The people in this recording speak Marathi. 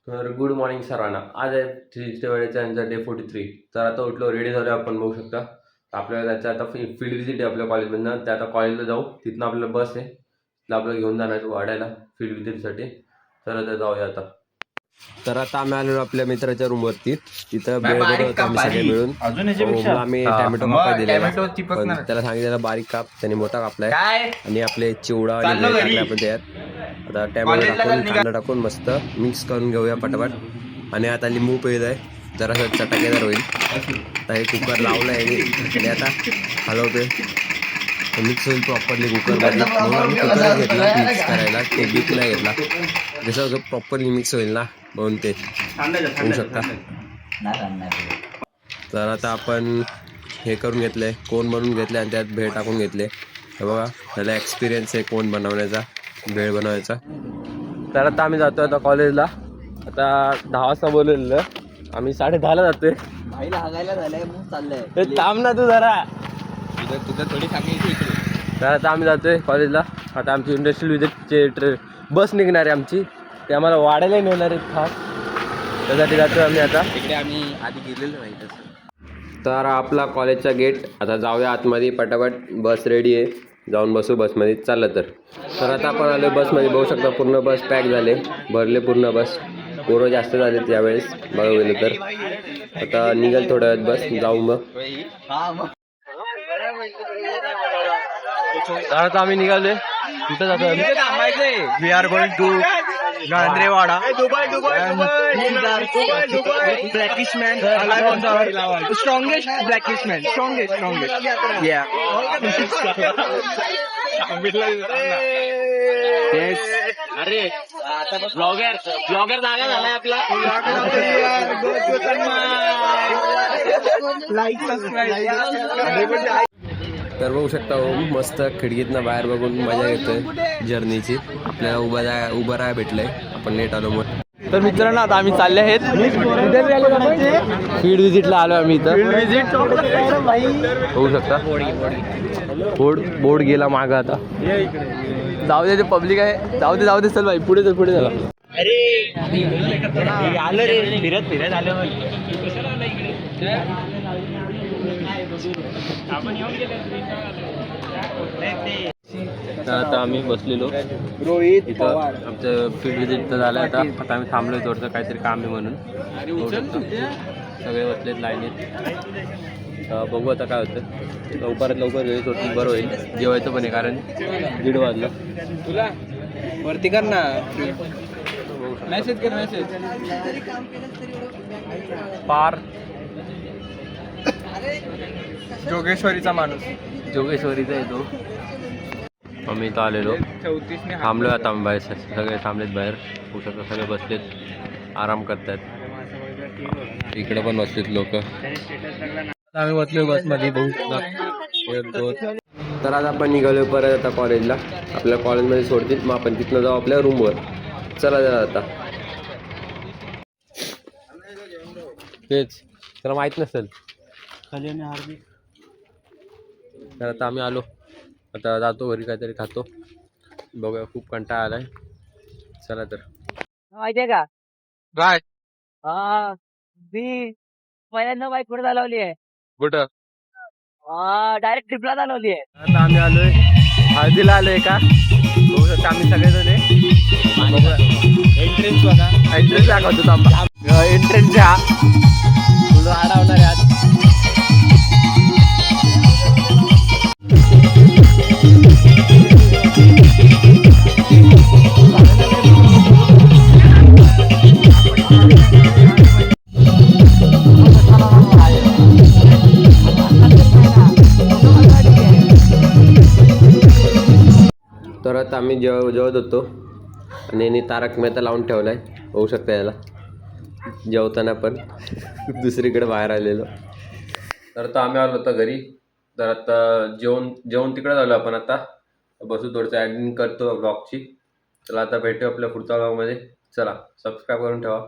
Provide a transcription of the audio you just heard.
तर गुड मॉर्निंग सर्वांना. आज आहे थ्री वेळेचा डे 43. तर आता उठलो, रेडी झालो. आपण बघू शकता. आपल्याला त्याचं आता फील्ड विजिट आहे आपल्या कॉलेजमधनं. ते आता कॉलेजला जाऊ. तिथनं आपल्याला बस आहे, तिथलं आपल्याला घेऊन जाणार आहे वाड्याला फील्ड विजिटसाठी. तर आता जाऊया आता. तर आता आम्ही आलेलो आपल्या मित्राच्या रूमवरती. तिथं बेळ बनवतो आम्ही सगळे मिळून. आम्ही टॅमॅटो कापाय दिलेला, पण त्याला सांगितलेलं बारीक काप, त्याने मोठा कापलाय. आणि आपले चिवडा आणि भेळ टाकले आपण त्यात. आता टॅमॅटो टाकून कांदा टाकून मस्त मिक्स करून घेऊया पटापट. आणि आता लिंबू पिळलाय, जरासं चटकेदार होईल. आता हे कुकर लावलंय आणि आता हलवतोय, मिक्स होईल प्रॉपरली कुकरमध्ये. म्हणून आम्ही कुकरच घेतला मिक्स करायला, तो बीट नाही घेतला. जसं प्रॉपरली मिक्स होईल ना, म्हणून ते होऊ शकता. तर आता आपण हे करून घेतलंय, कोण बनवून घेतले आणि त्यात भेळ टाकून घेतले. हे बघा, त्याला एक्सपिरियन्स आहे कोण बनवण्याचा, भेळ बनवायचा. तर आता आम्ही जातोय आता कॉलेजला. आता 10 वाजता बोलवलेलं, आम्ही 10:30ला जातोय. भाईला हागायला झालंय म्हणून चाललंय. ते थांब ना तू जरा. तुझं थोडी सांगायची. तर आता आम्ही जातोय कॉलेजला. आता आमची इंडस्ट्रियल विजिटचे बस निघणार आहे आमची, ते आम्हाला वाढायला नेणार आहेत खास. त्यासाठी जातोय आम्ही आता. तिकडे आम्ही आधी गेलेलो नाही तसं. तर आपला कॉलेजचा गेट. आता जाऊया आतमध्ये पटापट. बस रेडी आहे, जाऊन बसू बसमध्ये. चाललं तर आता आपण आलो बसमध्ये. बघू शकता पूर्ण बस पॅक झाले, भरले पूर्ण बस. पोरं जास्त झाले त्यावेळेस बघा गेलं तर. आता निघाल थोड्या वेळात बस, जाऊ मग. तर आता आम्ही निघालोय, कुठं जातो आम्ही? We are going to Gandharewada. Blackish man, strongest blackish man, strongest या. अरे ब्लॉगर जागा झालाय आपला. Like subscribe. तर बघू शकता हो, मस्त खिडकीतनं बाहेर बघून मजा येतोय जर्नीची. आपल्याला उभं राहा भेटलंय, आपण लेट आलो मग. तर मित्रांनो आता आम्ही चालले आहेत फील्ड विजिटला आलो आम्ही इथं. होऊ शकता बोर्ड गेला मागं. आता जाऊ दे, ते पब्लिक आहे. जाऊ दे चल भाई, पुढे चला. अरे आलं रे, फिरत आलं. तर आता आम्ही बसलेलो रोहित इथं. आमचं फील्ड विजिट तर झालं. आता आम्ही थांबलोय थोडंसं, काहीतरी काम आहे म्हणून. सगळे बसलेत लाईनीत. बघू आता काय होतं. लवकरात लवकर वेळ होती बरं होईल. जेवायचं पण आहे, कारण 1:30 वाजलं. तुला वरती कर ना, मेसेज कर. पार जोगेश्वरीचा माणूस. जोगेश्वरीचा येतो. आम्ही इथं आलेलो, थांबलो. आता आम्ही बाहेर सगळे थांबलेत बाहेर. होऊ शकतं सगळे बसलेत, आराम करतात. इकडे पण बसलेत लोक. आम्ही बसलो बसमध्ये. तर आज आपण निघालो परत आता कॉलेजला. आपल्या कॉलेजमध्ये सोडतील, मग आपण तिथनं जाऊ आपल्या रूमवर. चला आता. तेच त्याला माहीत नसेल. तर आता आम्ही आलो, आता जातो घरी, काहीतरी खातो. बघूया, खूप कंटाळा आलाय. चला तर. माहितीये का काय? मी पहिल्यांदा बाईक कुठे चालवली आहे? कुठं? डायरेक्ट ट्रिपला चालवली आहे. आता आम्ही आलोय हळदीला आलोय का. बघू शकता आम्ही सगळेजण. एंट्रन्स बघा, एंट्रन्स दाखवतो आम्हाला. एंट्रन्स हा तुला आडवणार आहे आज. तर आता आम्ही जेवत होतो आणि यांनी तारक मेहता लावून ठेवलाय, होऊ शकतं याला. जेवताना पण दुसरीकडे बाहेर आलेलो. तर आता आम्ही आलो होतो घरी. तर आता जेवण तिकडे झालो आपण. आता बसू, थोडंसं ॲडिटिंग करतो ब्लॉगची. चला आता भेटू आपल्या पुढच्या ब्लॉगमध्ये. चला सबस्क्राईब करून ठेवा.